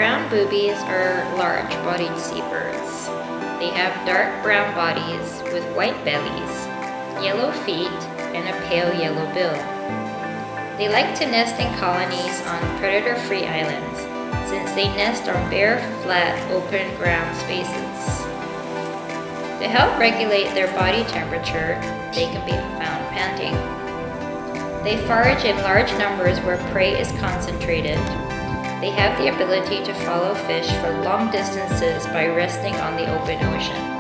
Brown boobies are large-bodied seabirds. They have dark brown bodies with white bellies, yellow feet, and a pale yellow bill. They like to nest in colonies on predator-free islands, since they nest on bare, flat, open ground spaces. To help regulate their body temperature, they can be found panting. They forage in large numbers where prey is concentrated. They have the ability to follow fish for long distances by resting on the open ocean.